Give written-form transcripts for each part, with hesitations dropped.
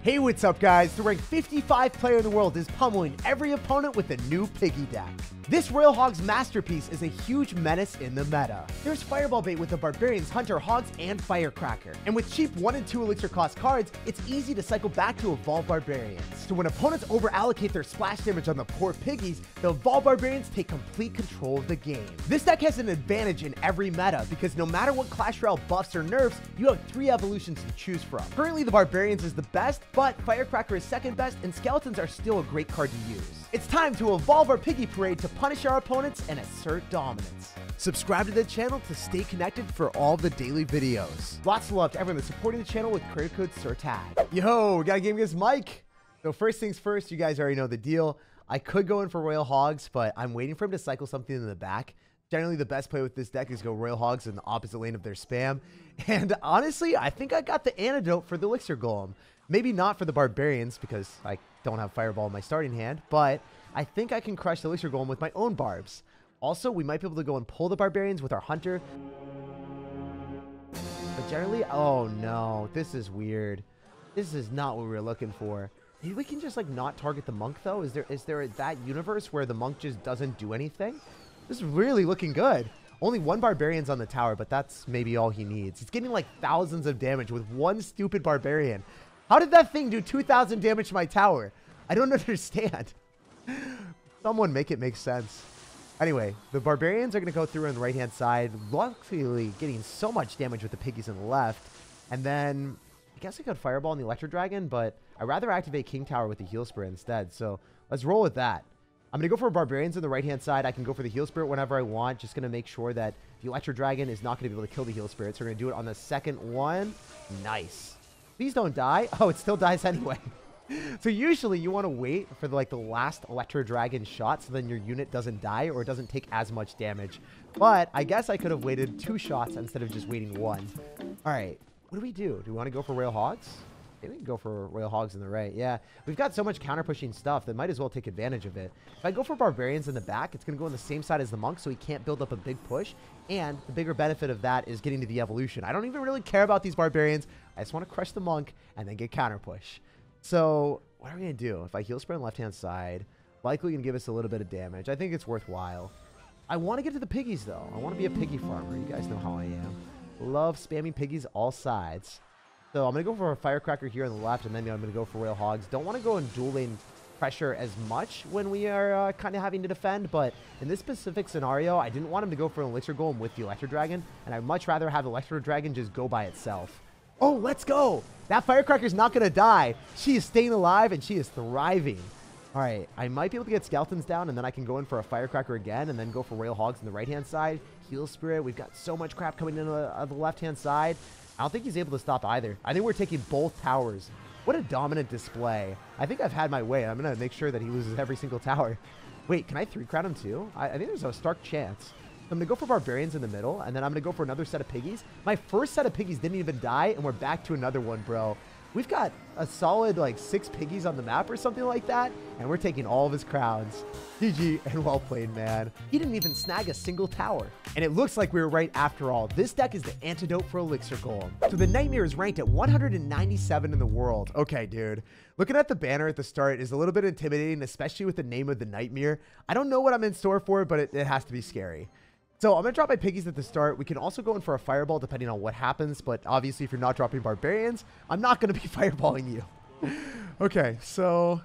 Hey, what's up guys? The ranked 55 player in the world is pummeling every opponent with a new piggy deck. This Royal Hogs masterpiece is a huge menace in the meta. There's Fireball Bait with the Barbarians, Hunter, Hogs, and Firecracker. And with cheap 1 and 2 elixir cost cards, it's easy to cycle back to Evolve Barbarians. So when opponents overallocate their splash damage on the poor piggies, the Evolve Barbarians take complete control of the game. This deck has an advantage in every meta because no matter what Clash Royale buffs or nerfs, you have 3 evolutions to choose from. Currently, the Barbarians is the best, but Firecracker is second best, and Skeletons are still a great card to use. It's time to evolve our piggy parade to punish our opponents and assert dominance. Subscribe to the channel to stay connected for all the daily videos. Lots of love to everyone that's supporting the channel with credit code SirTag. Yo, we got a game against Mike. So first things first, you guys already know the deal. I could go in for Royal Hogs, but I'm waiting for him to cycle something in the back. Generally, the best play with this deck is go Royal Hogs in the opposite lane of their spam. And honestly, I think I got the antidote for the Elixir Golem. Maybe not for the Barbarians because I don't have Fireball in my starting hand, but I think I can crush the Elixir Golem with my own Barbs. Also, we might be able to go and pull the Barbarians with our Hunter. But generally, oh no, this is weird. This is not what we were looking for. Maybe we can just like not target the Monk though? Is there that universe where the Monk just doesn't do anything? This is really looking good. Only 1 Barbarian's on the tower, but that's maybe all he needs. It's getting like thousands of damage with 1 stupid Barbarian. How did that thing do 2,000 damage to my tower? I don't understand. Someone make it make sense. Anyway, the Barbarians are going to go through on the right-hand side, luckily getting so much damage with the piggies on the left. And then, I guess I could Fireball on the Electro Dragon, but I'd rather activate King Tower with the Heal Spirit instead. So let's roll with that. I'm going to go for Barbarians on the right-hand side. I can go for the Heal Spirit whenever I want. Just going to make sure that the Electro Dragon is not going to be able to kill the Heal Spirit. So we're going to do it on the second one. Nice. Please don't die. Oh, it still dies anyway. So usually you want to wait for the last Electro Dragon shot so then your unit doesn't die or it doesn't take as much damage. But I guess I could have waited 2 shots instead of just waiting 1. All right. What do we do? Do we want to go for Royal Hogs? Maybe we can go for Royal Hogs in the right. Yeah, we've got so much counter-pushing stuff that might as well take advantage of it. If I go for Barbarians in the back, it's going to go on the same side as the Monk, so he can't build up a big push. And the bigger benefit of that is getting to the evolution. I don't even really care about these Barbarians. I just want to crush the Monk and then get counter-push. So what are we going to do? If I Heal Spray on the left-hand side, likely going to give us a little bit of damage. I think it's worthwhile. I want to get to the piggies, though. I want to be a piggy farmer. You guys know how I am. Love spamming piggies all sides. So I'm going to go for a Firecracker here on the left, and then I'm going to go for Royal Hogs. Don't want to go in dual lane pressure as much when we are kind of having to defend, but in this specific scenario, I didn't want him to go for an Elixir Golem with the Electro Dragon, and I'd much rather have Electro Dragon just go by itself. Oh, let's go! That Firecracker's not going to die. She is staying alive, and she is thriving. All right, I might be able to get Skeletons down, and then I can go in for a Firecracker again, and then go for Royal Hogs on the right-hand side. Heal Spirit. We've got so much crap coming in on the left-hand side. I don't think he's able to stop either. I think we're taking both towers. What a dominant display. I think I've had my way. I'm going to make sure that he loses every single tower. Wait, can I 3-crown him too? I think there's a stark chance. I'm going to go for Barbarians in the middle, and then I'm going to go for another set of piggies. My first set of piggies didn't even die, and we're back to another one, bro. We've got a solid, 6 piggies on the map or something like that, and we're taking all of his crowns. GG, and well played, man. He didn't even snag a single tower. And it looks like we were right after all. This deck is the antidote for Elixir Golem. So the Nightmare is ranked at 197 in the world. Okay, dude. Looking at the banner at the start is a little bit intimidating, especially with the name of the Nightmare. I don't know what I'm in store for, but it has to be scary. So I'm going to drop my piggies at the start. We can also go in for a Fireball depending on what happens. But obviously, if you're not dropping Barbarians, I'm not going to be fireballing you. Okay, so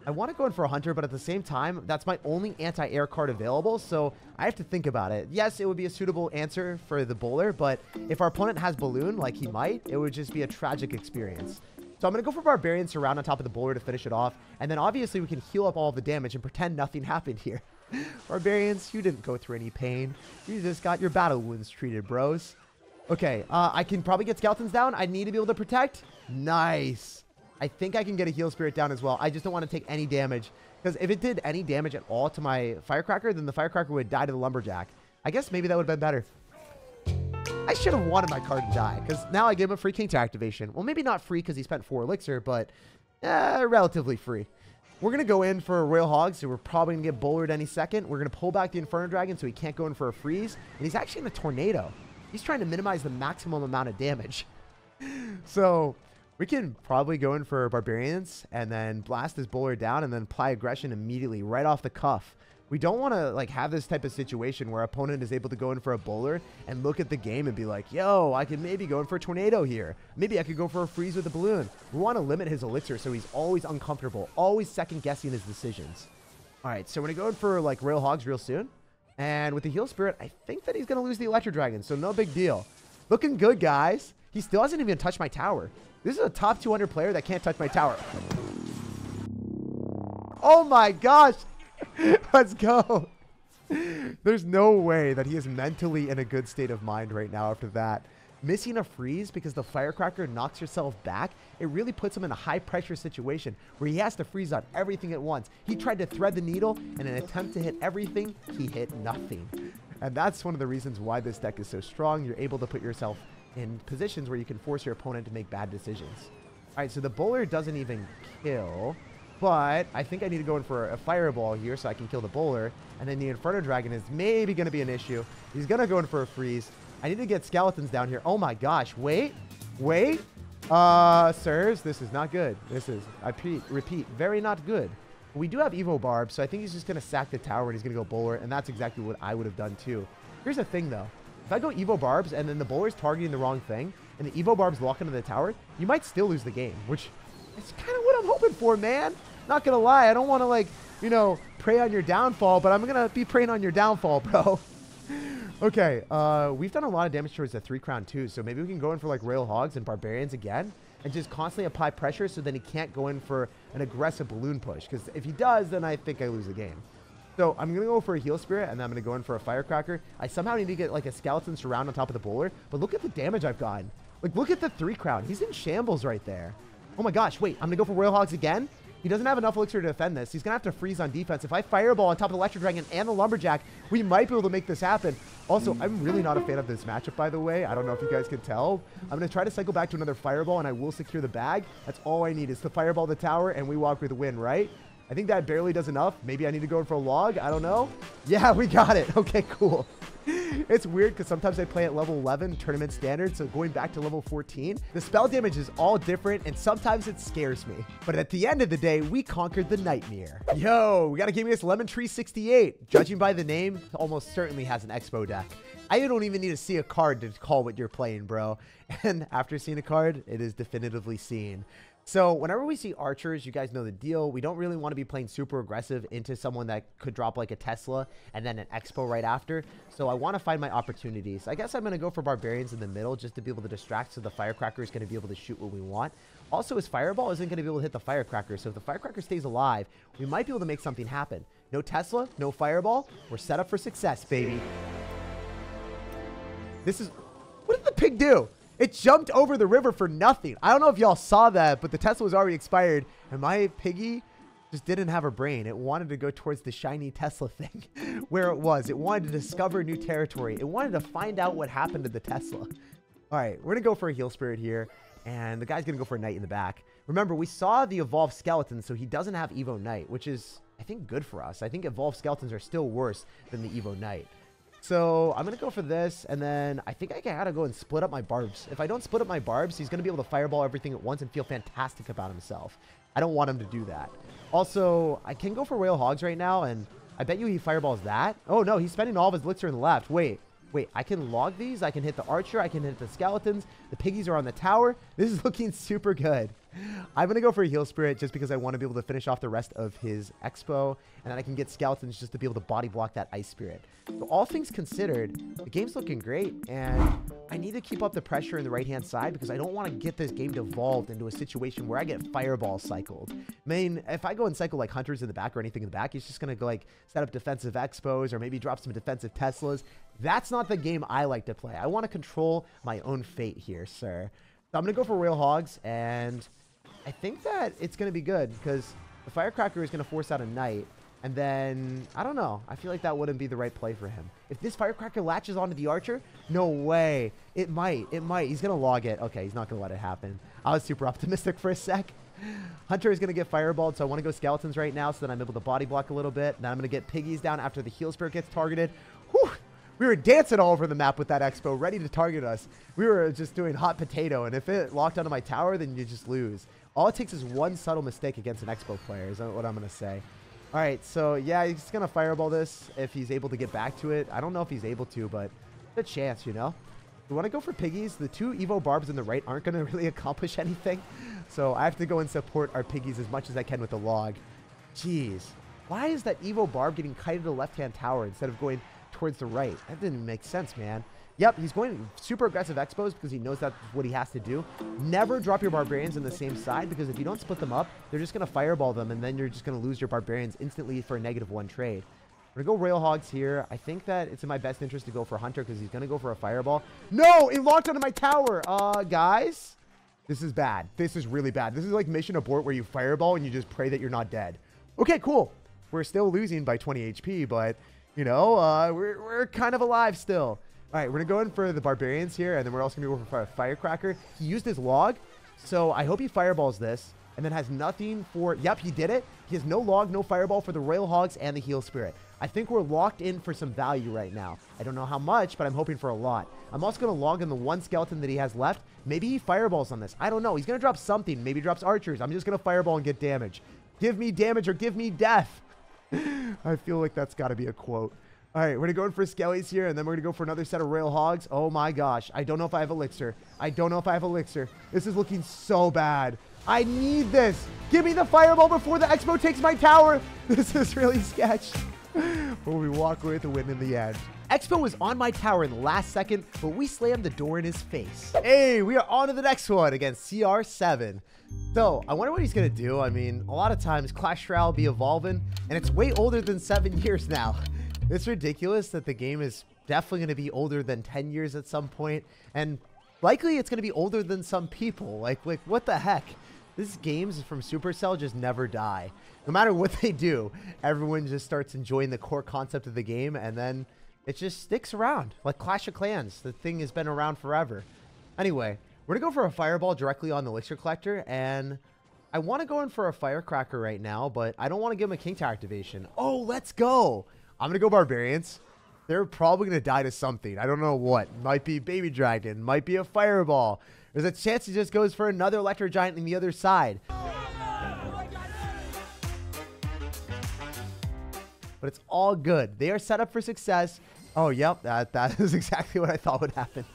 I want to go in for a Hunter, but at the same time, that's my only anti-air card available. So I have to think about it. Yes, it would be a suitable answer for the bowler. But if our opponent has Balloon, like he might, it would just be a tragic experience. So I'm going to go for Barbarians to round on top of the bowler to finish it off. And then obviously, we can heal up all the damage and pretend nothing happened here. Barbarians, you didn't go through any pain. You just got your battle wounds treated, bros. Okay, I can probably get Skeletons down. I need to be able to protect. Nice. I think I can get a Heal Spirit down as well. I just don't want to take any damage. Because if it did any damage at all to my Firecracker, then the Firecracker would die to the Lumberjack. I guess maybe that would have been better. I should have wanted my card to die. Because now I gave him a free King Tower activation. Well, maybe not free because he spent 4 Elixir, but relatively free. We're going to go in for Royal Hogs, so we're probably going to get bowlered any second. We're going to pull back the Inferno Dragon so he can't go in for a freeze. And he's actually in a Tornado. He's trying to minimize the maximum amount of damage. So We can probably go in for Barbarians and then blast this bowler down and then apply aggression immediately right off the cuff. We don't want to like have this type of situation where opponent is able to go in for a bowler and look at the game and be like, yo, I can maybe go in for a tornado here. Maybe I could go for a freeze with a balloon. We want to limit his elixir so he's always uncomfortable, always second guessing his decisions. All right, so we're going to go in for like Royal Hogs real soon. And with the Heal Spirit, I think that he's going to lose the Electro Dragon, so no big deal. Looking good, guys. He still hasn't even touched my tower. This is a top 200 player that can't touch my tower. Oh my gosh. Let's go. There's no way that he is mentally in a good state of mind right now after that. Missing a freeze because the firecracker knocks yourself back, it really puts him in a high pressure situation where he has to freeze on everything at once. He tried to thread the needle in an attempt to hit everything. He hit nothing. And that's one of the reasons why this deck is so strong. You're able to put yourself in positions where you can force your opponent to make bad decisions. All right, so the bowler doesn't even kill. But I think I need to go in for a fireball here so I can kill the bowler. And then the Inferno Dragon is maybe going to be an issue. He's going to go in for a freeze. I need to get skeletons down here. Oh my gosh. Wait. Sirs, this is not good. This is, I repeat, very not good. We do have Evo Barb, so I think he's just going to sack the tower and he's going to go bowler. And that's exactly what I would have done too. Here's the thing though. If I go Evo Barbs and then the bowler's targeting the wrong thing and the Evo Barbs lock into the tower, you might still lose the game, which is kind of what I'm hoping for, man. Not gonna lie, I don't want to like, you know, prey on your downfall, but I'm gonna be preying on your downfall, bro. Okay, we've done a lot of damage towards the 3 crown too, so maybe we can go in for like Royal Hogs and Barbarians again and just constantly apply pressure so then he can't go in for an aggressive balloon push, because if he does, then I think I lose the game. So I'm gonna go for a Heal Spirit and then I'm gonna go in for a Firecracker. I somehow need to get like a Skeleton Surround on top of the bowler, but look at the damage I've gotten. Like, look at the 3 crown. He's in shambles right there. Oh my gosh, wait, I'm gonna go for Royal Hogs again. He doesn't have enough elixir to defend this. He's going to have to freeze on defense. If I fireball on top of the Electro Dragon and the Lumberjack, we might be able to make this happen. Also, I'm really not a fan of this matchup, by the way. I don't know if you guys can tell. I'm going to try to cycle back to another fireball, and I will secure the bag. That's all I need is to fireball the tower, and we walk with a win, right? I think that barely does enough. Maybe I need to go in for a log. I don't know. Yeah, we got it. Okay, cool. It's weird because sometimes I play at level 11 tournament standard, so going back to level 14, the spell damage is all different and sometimes it scares me. But at the end of the day, we conquered the Nightmare. Yo, we got a game against Lemon Tree 68. Judging by the name, almost certainly has an Expo deck. I don't even need to see a card to call what you're playing, bro. And after seeing a card, it is definitively seen. So whenever we see archers, you guys know the deal. We don't really want to be playing super aggressive into someone that could drop like a Tesla and then an Expo right after. So I want to find my opportunities. I guess I'm going to go for Barbarians in the middle just to be able to distract so the Firecracker is going to be able to shoot what we want. Also, his Fireball isn't going to be able to hit the Firecracker. So if the Firecracker stays alive, we might be able to make something happen. No Tesla, no Fireball. We're set up for success, baby. This is... What did the pig do? It jumped over the river for nothing. I don't know if y'all saw that, but the Tesla was already expired. And my piggy just didn't have a brain. It wanted to go towards the shiny Tesla thing where it was. It wanted to discover new territory. It wanted to find out what happened to the Tesla. All right, we're going to go for a Heal Spirit here. And the guy's going to go for a Knight in the back. Remember, we saw the Evolved Skeleton, so he doesn't have Evo Knight, which is, I think, good for us. I think Evolved Skeletons are still worse than the Evo Knight. So I'm going to go for this, and then I think I got to go and split up my barbs. If I don't split up my barbs, he's going to be able to fireball everything at once and feel fantastic about himself. I don't want him to do that. Also, I can go for Royal Hogs right now, and I bet you he fireballs that. Oh, no, he's spending all of his elixir in the left. Wait, I can log these. I can hit the archer. I can hit the skeletons. The piggies are on the tower. This is looking super good. I'm going to go for a Heal Spirit just because I want to be able to finish off the rest of his Expo. And then I can get skeletons just to be able to body block that Ice Spirit. So all things considered, the game's looking great. And I need to keep up the pressure in the right-hand side because I don't want to get this game devolved into a situation where I get fireball cycled. I mean, if I go and cycle like Hunters in the back or anything in the back, he's just going to go like set up defensive Expos or maybe drop some defensive Teslas. That's not the game I like to play. I want to control my own fate here, sir. So I'm going to go for Royal Hogs, and I think that it's going to be good because the Firecracker is going to force out a Knight. And then, I don't know. I feel like that wouldn't be the right play for him. If this Firecracker latches onto the Archer, no way. It might. It might. He's going to log it. Okay, he's not going to let it happen. I was super optimistic for a sec. Hunter is going to get fireballed, so I want to go Skeletons right now so that I'm able to body block a little bit. Then I'm going to get Piggies down after the Heal Spirit gets targeted. Whew. We were dancing all over the map with that Expo, ready to target us. We were just doing hot potato, and if it locked onto my tower, then you just lose. All it takes is one subtle mistake against an Expo player, is what I'm going to say. All right, so yeah, he's going to fireball this if he's able to get back to it. I don't know if he's able to, but a chance, you know? We want to go for piggies. The 2 Evo barbs in the right aren't going to really accomplish anything. So I have to go and support our piggies as much as I can with the log. Jeez. Why is that Evo barb getting kited to the left-hand tower instead of going towards the right? That didn't make sense, man. Yep, he's going super aggressive expos because he knows that's what he has to do. Never drop your barbarians in the same side, because if you don't split them up, they're just going to fireball them, and then you're just going to lose your barbarians instantly for a -1 trade. We're going to go Royal Hogs here. I think that it's in my best interest to go for Hunter because he's going to go for a fireball. No, it locked onto my tower. Guys, this is bad. This is really bad. This is like mission abort where you fireball and you just pray that you're not dead. Okay, cool. We're still losing by 20 HP, but, you know, we're kind of alive still. All right, we're going to go in for the Barbarians here, and then we're also going to go for a Firecracker. He used his log, so I hope he fireballs this and then has nothing for... Yep, he did it. He has no log, no fireball for the Royal Hogs and the Heal Spirit. I think we're locked in for some value right now. I don't know how much, but I'm hoping for a lot. I'm also going to log in the 1 skeleton that he has left. Maybe he fireballs on this. I don't know. He's going to drop something. Maybe he drops archers. I'm just going to fireball and get damage. Give me damage or give me death. I feel like that's got to be a quote. All right, we're going to go in for skellies here, and then we're going to go for another set of Royal Hogs. Oh my gosh. I don't know if I have Elixir. I don't know if I have Elixir. This is looking so bad. I need this. Give me the fireball before the Expo takes my tower. This is really sketch. But we walk away with a win in the end. Expo was on my tower in the last second, but we slammed the door in his face. Hey, we are on to the next one against CR7. So, I wonder what he's going to do. I mean, a lot of times Clash Royale will be evolving, and it's way older than 7 years now. It's ridiculous that the game is definitely going to be older than 10 years at some point, and likely it's going to be older than some people. Like what the heck? These games from Supercell just never die. No matter what they do, everyone just starts enjoying the core concept of the game, and then it just sticks around. Like Clash of Clans, the thing has been around forever. Anyway, we're going to go for a fireball directly on the Elixir Collector, and I want to go in for a Firecracker right now, but I don't want to give him a King Tower activation. Oh, let's go! I'm going to go Barbarians. They're probably going to die to something. I don't know what. Might be Baby Dragon. Might be a Fireball. There's a chance he just goes for another Electro Giant on the other side. But it's all good. They are set up for success. Oh, yep. That is exactly what I thought would happen.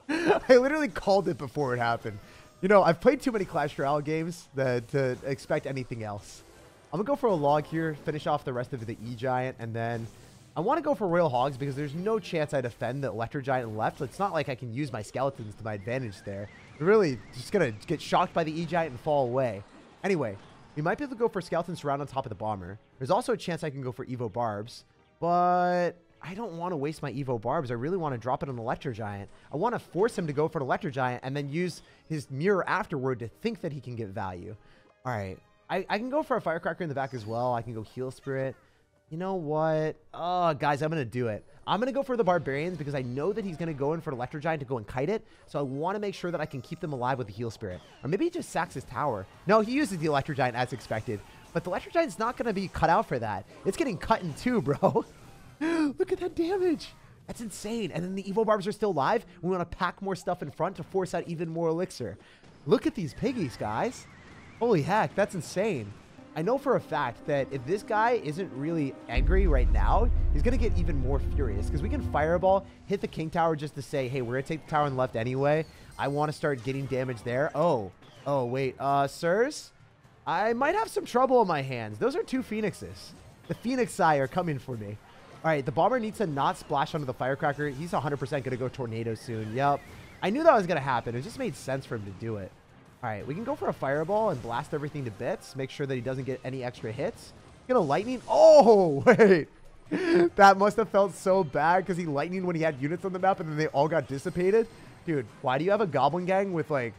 I literally called it before it happened. You know, I've played too many Clash Royale games to expect anything else. I'm going to go for a log here, finish off the rest of the E-Giant, and then I want to go for Royal Hogs because there's no chance I defend the Electro Giant left. It's not like I can use my skeletons to my advantage there. I'm really just going to get shocked by the E-Giant and fall away. Anyway, we might be able to go for Skeleton Surround on top of the Bomber. There's also a chance I can go for Evo Barbs, but I don't want to waste my Evo Barbs. I really want to drop it on Electro Giant. I want to force him to go for an Electro Giant and then use his mirror afterward to think that he can get value. All right. I can go for a Firecracker in the back as well. I can go Heal Spirit. You know what? Oh, guys, I'm going to do it. I'm going to go for the Barbarians because I know that he's going to go in for Electro Giant to go and kite it. So I want to make sure that I can keep them alive with the Heal Spirit. Or maybe he just sacks his tower. No, he uses the Electro Giant as expected. But the Electro Giant's not going to be cut out for that. It's getting cut in two, bro. Look at that damage. That's insane. And then the Evo Barbs are still alive. We want to pack more stuff in front to force out even more Elixir. Look at these piggies, guys. Holy heck, that's insane. I know for a fact that if this guy isn't really angry right now, he's going to get even more furious because we can Fireball, hit the King Tower just to say, hey, we're going to take the tower on the left anyway. I want to start getting damage there. Oh, wait, sirs? I might have some trouble on my hands. Those are 2 Phoenixes. The Phoenix Eye are coming for me. All right, the Bomber needs to not splash onto the Firecracker. He's 100% going to go Tornado soon. Yep. I knew that was going to happen. It just made sense for him to do it. All right, we can go for a Fireball and blast everything to bits. Make sure that he doesn't get any extra hits. Get a Lightning. Oh, wait. That must have felt so bad because he Lightning when he had units on the map and then they all got dissipated. Dude, why do you have a Goblin Gang with like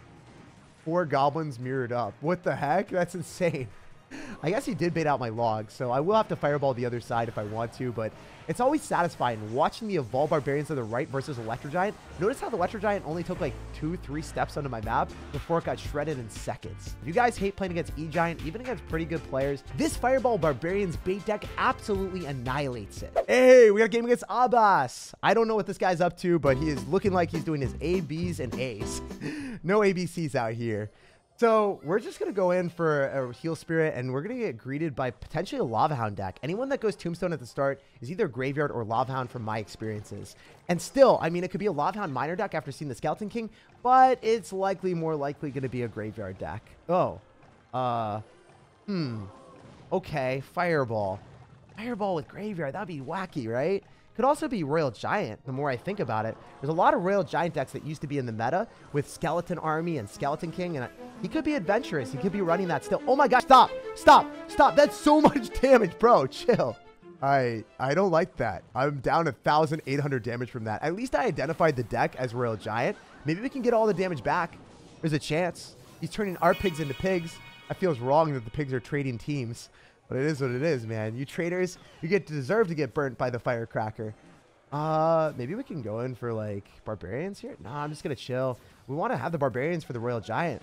4 goblins mirrored up? What the heck? That's insane. I guess he did bait out my log, so I will have to fireball the other side if I want to, but it's always satisfying watching the evolved barbarians to the right versus Electro Giant. Notice how the Electro Giant only took like 2-3 steps onto my map before it got shredded in seconds. If you guys hate playing against E-Giant, even against pretty good players, this Fireball Barbarians bait deck absolutely annihilates it. Hey, we got a game against Abbas. I don't know what this guy's up to, but he is looking like he's doing his A, Bs, and As. No ABCs out here. So we're just going to go in for a Heal Spirit, and we're going to get greeted by potentially a Lava Hound deck. Anyone that goes Tombstone at the start is either Graveyard or Lava Hound from my experiences. And still, I mean, it could be a Lava Hound Miner deck after seeing the Skeleton King, but it's more likely going to be a Graveyard deck. Oh. Okay, Fireball. Fireball with Graveyard. That'd be wacky, right? Could also be Royal Giant, the more I think about it. There's a lot of Royal Giant decks that used to be in the meta with Skeleton Army and Skeleton King, and he could be adventurous. He could be running that still. Oh my gosh, stop, stop, stop. That's so much damage, bro. Chill. I don't like that. I'm down 1,800 damage from that. At least I identified the deck as Royal Giant. Maybe we can get all the damage back. There's a chance. He's turning our pigs into pigs. That feels wrong that the pigs are trading teams. But it is what it is, man. You traders, you deserve to get burnt by the firecracker. Maybe we can go in for, like, barbarians here? Nah, I'm just going to chill. We want to have the barbarians for the Royal Giant.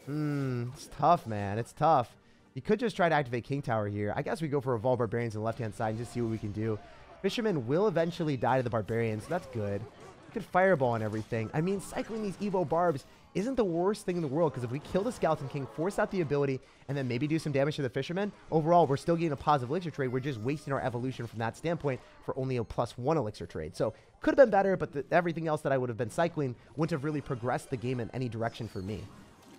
It's tough, man. It's tough. You could just try to activate King Tower here. I guess we go for Evolve Barbarians on the left-hand side and just see what we can do. Fisherman will eventually die to the barbarians. So that's good. You could fireball and everything. I mean, cycling these Evo Barbs isn't the worst thing in the world, because if we kill the Skeleton King, force out the ability, and then maybe do some damage to the Fisherman, overall, we're still getting a positive elixir trade. We're just wasting our evolution from that standpoint for only a +1 elixir trade. So, could have been better, but everything else that I would have been cycling wouldn't have really progressed the game in any direction for me.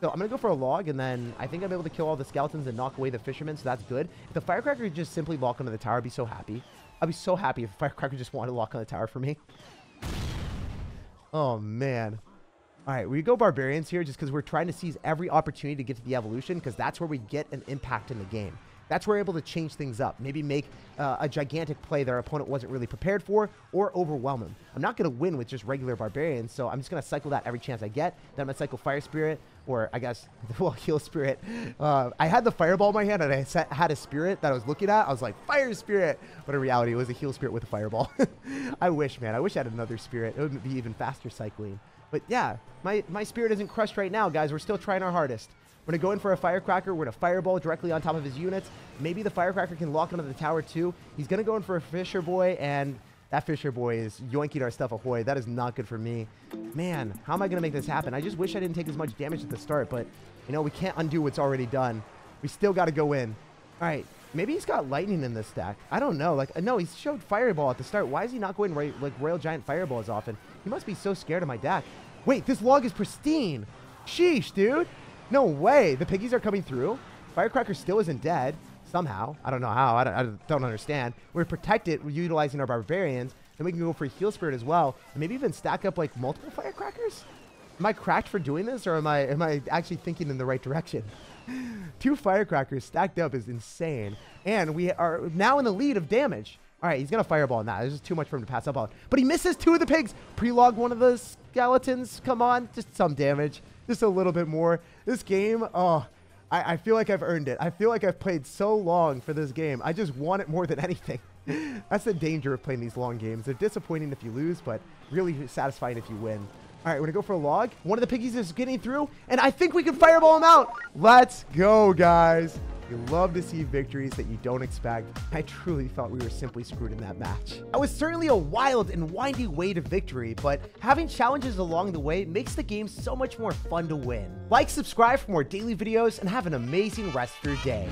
So, I'm going to go for a log, and then I think I'm able to kill all the Skeletons and knock away the Fishermen, so that's good. If the Firecracker could just simply lock onto the tower, I'd be so happy. I'd be so happy if the Firecracker just wanted to lock on the tower for me. Oh, man. All right, we go Barbarians here just because we're trying to seize every opportunity to get to the evolution, because that's where we get an impact in the game. That's where we're able to change things up. Maybe make a gigantic play that our opponent wasn't really prepared for, or overwhelm him. I'm not going to win with just regular Barbarians, so I'm just going to cycle that every chance I get. Then I'm going to cycle Fire Spirit, or I guess, well, Heal Spirit. I had the Fireball in my hand, and I had a Spirit that I was looking at. I was like, Fire Spirit! But in reality, it was a Heal Spirit with a Fireball. I wish, man. I wish I had another Spirit. It would be even faster cycling. But yeah, my Spirit isn't crushed right now, guys. We're still trying our hardest. We're going to go in for a Firecracker. We're going to Fireball directly on top of his units. Maybe the Firecracker can lock onto the tower too. He's going to go in for a Fisher Boy, and that Fisher Boy is yoinking our stuff ahoy. That is not good for me. Man, how am I going to make this happen? I just wish I didn't take as much damage at the start, but, you know, we can't undo what's already done. We still got to go in. All right, maybe he's got Lightning in this deck. I don't know. Like, no, he showed Fireball at the start. Why is he not going like Royal Giant Fireball as often? He must be so scared of my deck. Wait, this log is pristine. Sheesh, dude. No way. The piggies are coming through. Firecracker still isn't dead. Somehow. I don't know how. I don't understand. We're protected. We're utilizing our barbarians. Then we can go for Heal Spirit as well. And maybe even stack up like multiple Firecrackers? Am I cracked for doing this, or am I actually thinking in the right direction? 2 Firecrackers stacked up is insane. And we are now in the lead of damage. All right, he's going to Fireball on that. There's just too much for him to pass up on. But he misses 2 of the pigs. Pre-log one of the Skeletons. Come on. Just some damage. Just a little bit more. This game, oh, I feel like I've earned it. I feel like I've played so long for this game. I just want it more than anything. That's the danger of playing these long games. They're disappointing if you lose, but really satisfying if you win. All right, we're going to go for a log. One of the piggies is getting through, and I think we can Fireball him out. Let's go, guys. You love to see victories that you don't expect. I truly thought we were simply screwed in that match. That was certainly a wild and windy way to victory, but having challenges along the way makes the game so much more fun to win. Like, subscribe for more daily videos, and have an amazing rest of your day.